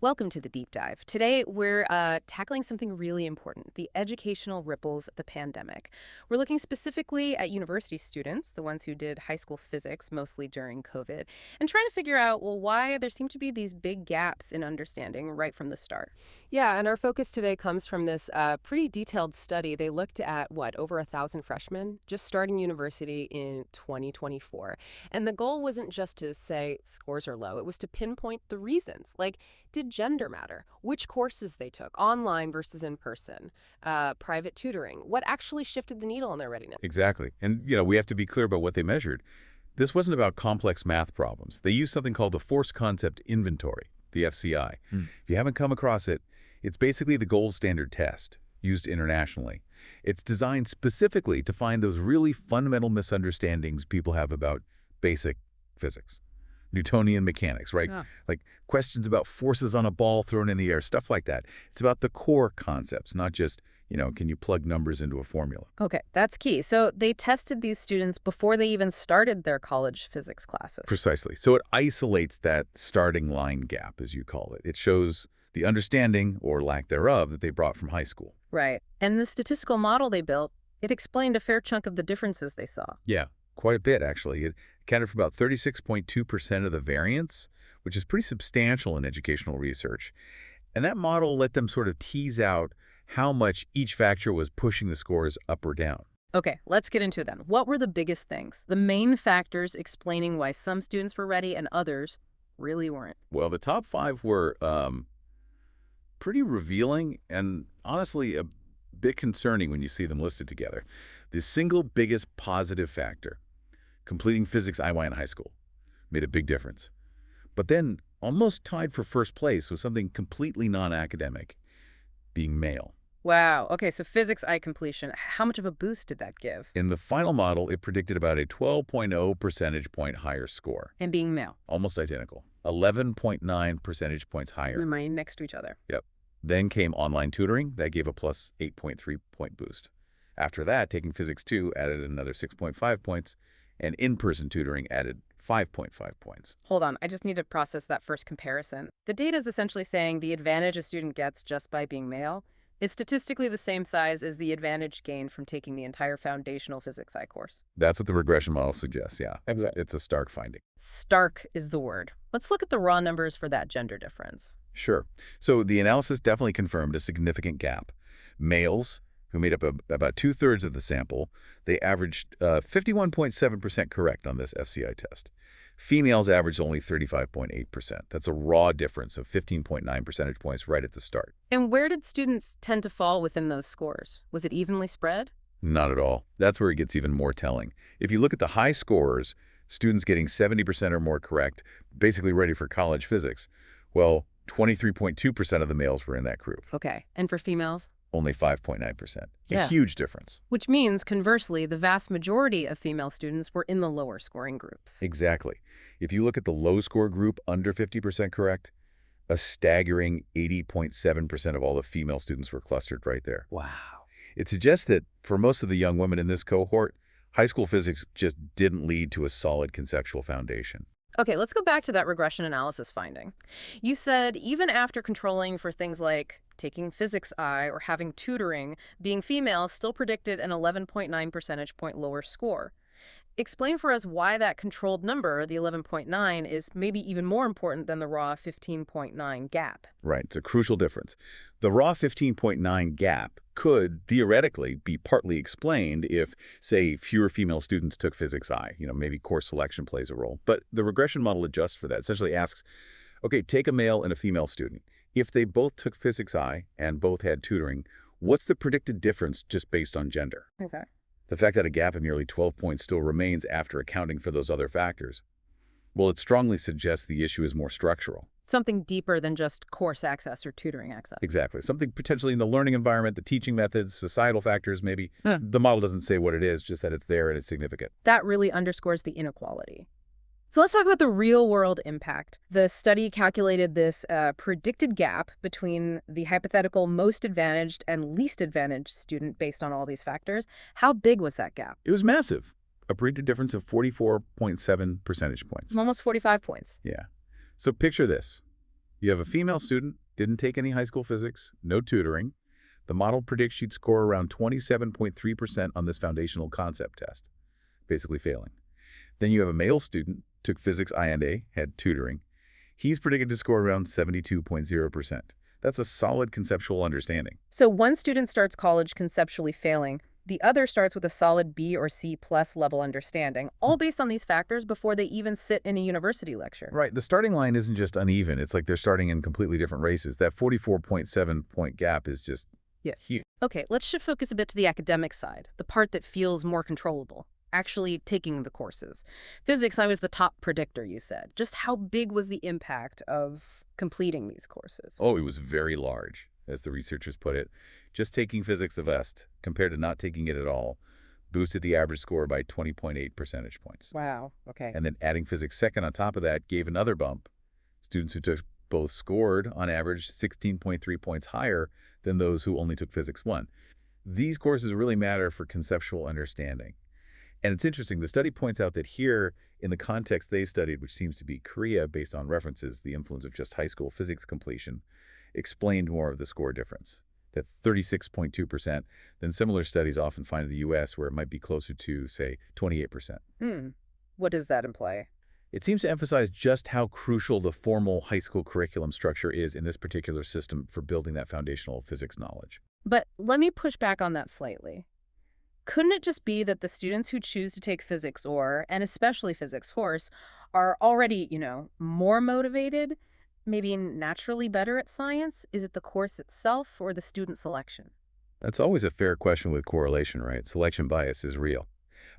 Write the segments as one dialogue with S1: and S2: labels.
S1: Welcome to the deep dive. Today, we're tackling something really important, the educational ripples of the pandemic. We're looking specifically at university students, the ones who did high school physics, mostly during COVID, and trying to figure out, well, why there seem to be these big gaps in understanding right from the start.
S2: Yeah, and our focus today comes from this pretty detailed study. They looked at, over 1,000 freshmen just starting university in 2024. And the goal wasn't just to say scores are low, it was to pinpoint the reasons. Like, did gender matter? Which courses they took, online versus in person, private tutoring? What actually shifted the needle on their readiness?
S3: Exactly. And, we have to be clear about what they measured. This wasn't about complex math problems. They used something called the Force Concept Inventory, the FCI. If you haven't come across it, it's basically the gold standard test used internationally. It's designed specifically to find those really fundamental misunderstandings people have about basic physics. Newtonian mechanics, right?
S2: Yeah.
S3: Like questions about forces on a ball thrown in the air, stuff like that. It's about the core concepts, not just, can you plug numbers into a formula?
S1: Okay, that's key. So they tested these students before they even started their college physics classes.
S3: Precisely. So it isolates that starting line gap, as you call it. It shows the understanding, or lack thereof, that they brought from high school.
S1: Right. And the statistical model they built, it explained a fair chunk of the differences they saw.
S3: Yeah, quite a bit, actually. It accounted for about 36.2% of the variance, which is pretty substantial in educational research. And that model let them sort of tease out how much each factor was pushing the scores up or down.
S1: Okay, let's get into it then. What were the biggest things? The main factors explaining why some students were ready and others really weren't.
S3: Well, the top five were pretty revealing and honestly a bit concerning when you see them listed together. The single biggest positive factor, completing physics IY in high school, made a big difference. But then, almost tied for first place was something completely non-academic, being male.
S1: Wow. Okay, so physics I completion. How much of a boost did that give?
S3: In the final model, it predicted about a 12.0 percentage point higher score.
S1: And being male.
S3: Almost identical. 11.9 percentage points higher.
S1: Am I next to each other?
S3: Yep. Then came online tutoring. That gave a plus 8.3 point boost. After that, taking physics 2 added another 6.5 points, and in-person tutoring added 5.5 points.
S1: Hold on, I just need to process that first comparison. The data is essentially saying the advantage a student gets just by being male is statistically the same size as the advantage gained from taking the entire foundational physics I course.
S3: That's what the regression model suggests, yeah.
S1: Okay.
S3: It's a stark finding.
S1: Stark is the word. Let's look at the raw numbers for that gender difference.
S3: Sure. So the analysis definitely confirmed a significant gap. Males, who made up about two-thirds of the sample, they averaged 51.7% correct on this FCI test. Females averaged only 35.8%. That's a raw difference of 15.9 percentage points right at the start.
S1: And where did students tend to fall within those scores? Was it evenly spread?
S3: Not at all. That's where it gets even more telling. If you look at the high scorers, students getting 70% or more correct, basically ready for college physics, well, 23.2% of the males were in that group.
S1: Okay. And for females?
S3: Only 5.9%.
S1: Yeah.
S3: A huge difference.
S1: Which means, conversely, the vast majority of female students were in the lower scoring groups.
S3: Exactly. If you look at the low score group under 50% correct, a staggering 80.7% of all the female students were clustered right there.
S1: Wow.
S3: It suggests that for most of the young women in this cohort, high school physics just didn't lead to a solid conceptual foundation.
S1: Okay, let's go back to that regression analysis finding. You said even after controlling for things like taking physics I or having tutoring, being female still predicted an 11.9 percentage point lower score. Explain for us why that controlled number, the 11.9, is maybe even more important than the raw 15.9 gap.
S3: Right, it's a crucial difference. The raw 15.9 gap could theoretically be partly explained if, say, fewer female students took physics I. Maybe course selection plays a role. But the regression model adjusts for that. Essentially asks, okay, take a male and a female student. If they both took physics I and both had tutoring, what's the predicted difference just based on gender?
S1: Okay.
S3: The fact that a gap of nearly 12 points still remains after accounting for those other factors, well, it strongly suggests the issue is more structural.
S1: Something deeper than just course access or tutoring access.
S3: Exactly. Something potentially in the learning environment, the teaching methods, societal factors, maybe. The model doesn't say what it is, just that it's there and it's significant.
S1: That really underscores the inequality. So let's talk about the real-world impact. The study calculated this predicted gap between the hypothetical most advantaged and least advantaged student based on all these factors. How big was that gap?
S3: It was massive. A predicted difference of 44.7 percentage points.
S1: Almost 45 points.
S3: Yeah. So picture this. You have a female student, didn't take any high school physics, no tutoring. The model predicts she'd score around 27.3% on this foundational concept test, basically failing. Then you have a male student, took physics I&A, had tutoring. He's predicted to score around 72.0%. That's a solid conceptual understanding.
S1: So one student starts college conceptually failing. The other starts with a solid B or C plus level understanding, all based on these factors before they even sit in a university lecture.
S3: Right. The starting line isn't just uneven. It's like they're starting in completely different races. That 44.7-point gap is just huge.
S1: Okay, let's shift focus a bit to the academic side, the part that feels more controllable, actually taking the courses. Physics, I was the top predictor, you said. Just how big was the impact of completing these courses?
S3: Oh, it was very large, as the researchers put it. Just taking physics the best, compared to not taking it at all, boosted the average score by 20.8 percentage points.
S1: Wow, okay.
S3: And then adding physics second on top of that gave another bump. Students who took both scored, on average, 16.3 points higher than those who only took physics 1. These courses really matter for conceptual understanding. And it's interesting, the study points out that here, in the context they studied, which seems to be Korea based on references, the influence of just high school physics completion explained more of the score difference, that 36.2%, than similar studies often find in the U.S., where it might be closer to, say, 28%.
S1: What does that imply?
S3: It seems to emphasize just how crucial the formal high school curriculum structure is in this particular system for building that foundational physics knowledge.
S1: But let me push back on that slightly. Couldn't it just be that the students who choose to take physics or, and especially physics horse, are already, more motivated, maybe naturally better at science? Is it the course itself or the student selection?
S3: That's always a fair question with correlation, right? Selection bias is real.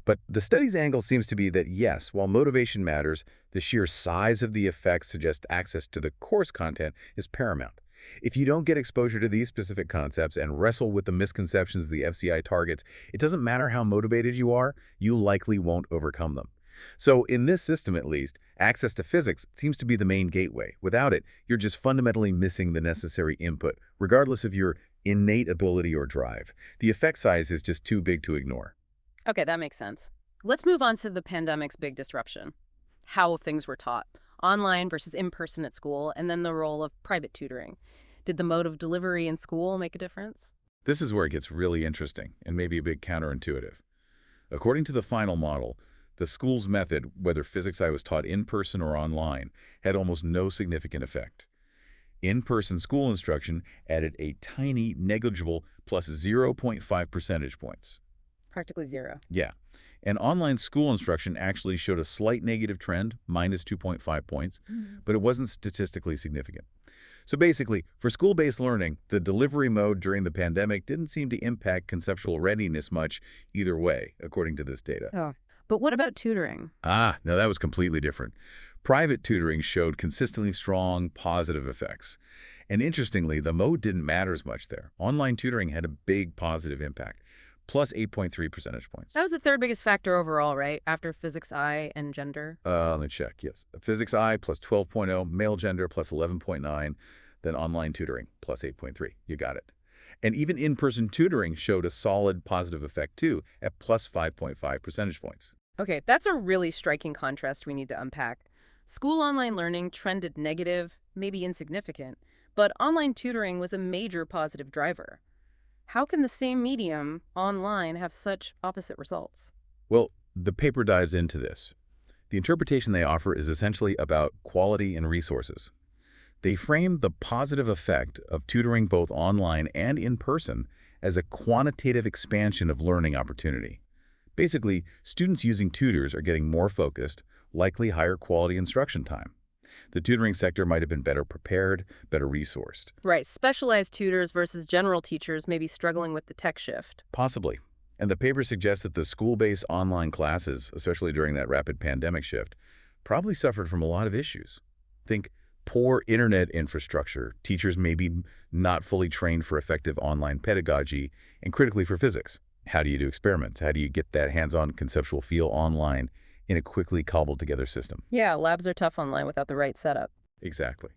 S3: But the study's angle seems to be that, yes, while motivation matters, the sheer size of the effects suggests access to the course content is paramount. If you don't get exposure to these specific concepts and wrestle with the misconceptions the FCI targets, it doesn't matter how motivated you are, you likely won't overcome them. So in this system, at least, access to physics seems to be the main gateway. Without it, you're just fundamentally missing the necessary input, regardless of your innate ability or drive. The effect size is just too big to ignore.
S1: Okay, that makes sense. Let's move on to the pandemic's big disruption. How things were taught, online versus in-person at school, and then the role of private tutoring. Did the mode of delivery in school make a difference?
S3: This is where it gets really interesting and maybe a bit counterintuitive. According to the final model, the school's method, whether physics I was taught in person or online, had almost no significant effect. In-person school instruction added a tiny, negligible plus 0.5 percentage points.
S1: Practically zero.
S3: Yeah. And online school instruction actually showed a slight negative trend, minus 2.5 points, but it wasn't statistically significant. So basically, for school-based learning, the delivery mode during the pandemic didn't seem to impact conceptual readiness much either way, according to this data.
S1: Oh. But what about tutoring?
S3: No, that was completely different. Private tutoring showed consistently strong, positive effects. And interestingly, the mode didn't matter as much there. Online tutoring had a big positive impact, plus 8.3 percentage points.
S1: That was the third biggest factor overall, right? After physics I and gender?
S3: Let me check, yes. Physics I plus 12.0, male gender plus 11.9, then online tutoring plus 8.3. You got it. And even in-person tutoring showed a solid positive effect too, at plus 5.5 percentage points.
S1: Okay, that's a really striking contrast we need to unpack. School online learning trended negative, maybe insignificant, but online tutoring was a major positive driver. How can the same medium, online, have such opposite results?
S3: Well, the paper dives into this. The interpretation they offer is essentially about quality and resources. They frame the positive effect of tutoring both online and in person as a quantitative expansion of learning opportunity. Basically, students using tutors are getting more focused, likely higher quality instruction time. The tutoring sector might have been better prepared, better resourced.
S1: Right, specialized tutors versus general teachers may be struggling with the tech shift.
S3: Possibly. And the paper suggests that the school-based online classes, especially during that rapid pandemic shift, probably suffered from a lot of issues. Think poor internet infrastructure, teachers maybe not fully trained for effective online pedagogy, and critically for physics. How do you do experiments? How do you get that hands-on conceptual feel online in a quickly cobbled-together system?
S1: Yeah, labs are tough online without the right setup.
S3: Exactly.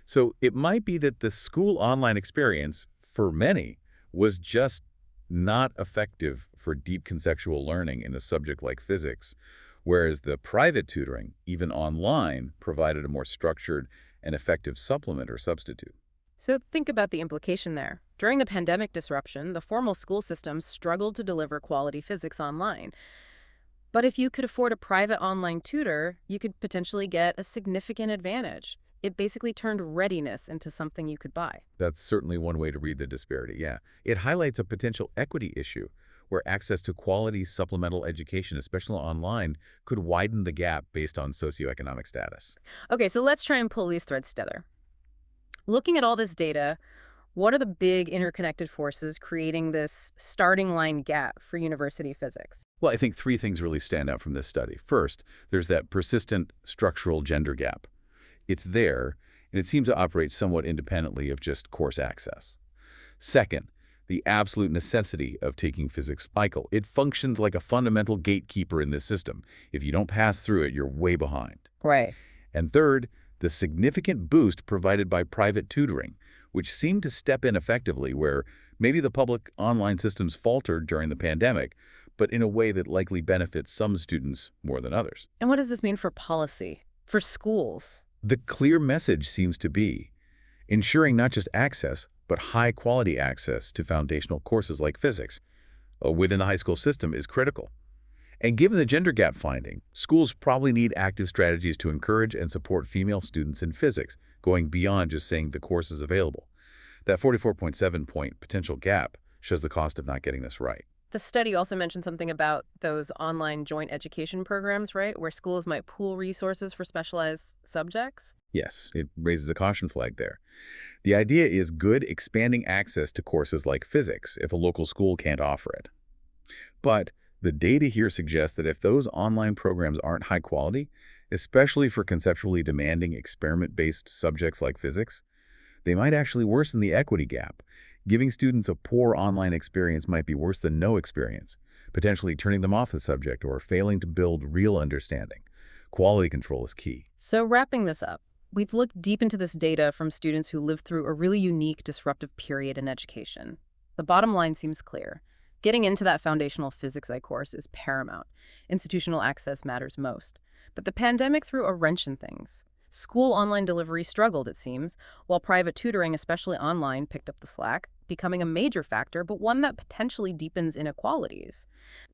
S3: So it might be that the school online experience, for many, was just not effective for deep conceptual learning in a subject like physics, whereas the private tutoring, even online, provided a more structured an effective supplement or substitute.
S1: So think about the implication there. During the pandemic disruption, the formal school systems struggled to deliver quality physics online. But if you could afford a private online tutor, you could potentially get a significant advantage. It basically turned readiness into something you could buy.
S3: That's certainly one way to read the disparity, yeah. It highlights a potential equity issue where access to quality supplemental education, especially online, could widen the gap based on socioeconomic status.
S1: Okay, so let's try and pull these threads together. Looking at all this data, what are the big interconnected forces creating this starting line gap for university physics?
S3: Well, I think three things really stand out from this study. First, there's that persistent structural gender gap. It's there, and it seems to operate somewhat independently of just course access. Second, the absolute necessity of taking physics cycle. It functions like a fundamental gatekeeper in this system. If you don't pass through it, you're way behind.
S1: Right.
S3: And third, the significant boost provided by private tutoring, which seemed to step in effectively where maybe the public online systems faltered during the pandemic, but in a way that likely benefits some students more than others.
S1: And what does this mean for policy, for schools?
S3: The clear message seems to be ensuring not just access, but high-quality access to foundational courses like physics within the high school system is critical. And given the gender gap finding, schools probably need active strategies to encourage and support female students in physics, going beyond just saying the course is available. That 44.7-point potential gap shows the cost of not getting this right.
S1: The study also mentioned something about those online joint education programs, right, where schools might pool resources for specialized subjects?
S3: Yes, it raises a caution flag there. The idea is good expanding access to courses like physics if a local school can't offer it. But the data here suggests that if those online programs aren't high quality, especially for conceptually demanding experiment-based subjects like physics, they might actually worsen the equity gap. Giving students a poor online experience might be worse than no experience, potentially turning them off the subject or failing to build real understanding. Quality control is key.
S1: So wrapping this up, we've looked deep into this data from students who lived through a really unique, disruptive period in education. The bottom line seems clear. Getting into that foundational physics I course is paramount. Institutional access matters most. But the pandemic threw a wrench in things. School online delivery struggled, it seems, while private tutoring, especially online, picked up the slack, becoming a major factor, but one that potentially deepens inequalities.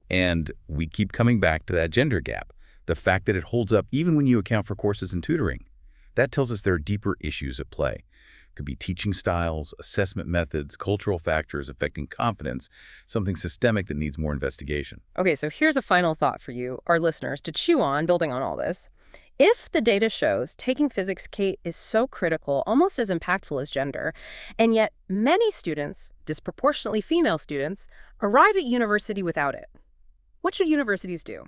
S3: And we keep coming back to that gender gap, the fact that it holds up even when you account for courses in tutoring. That tells us there are deeper issues at play. It could be teaching styles, assessment methods, cultural factors affecting confidence, something systemic that needs more investigation.
S1: Okay, so here's a final thought for you, our listeners, to chew on, building on all this. If the data shows taking physics, Kate, is so critical, almost as impactful as gender, and yet many students, disproportionately female students, arrive at university without it, what should universities do?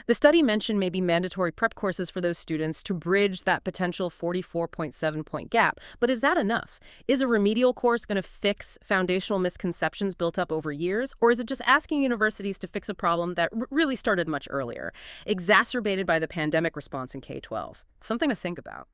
S1: The study mentioned maybe mandatory prep courses for those students to bridge that potential 44.7-point gap. But is that enough? Is a remedial course going to fix foundational misconceptions built up over years? Or is it just asking universities to fix a problem that really started much earlier, exacerbated by the pandemic response in K-12? Something to think about.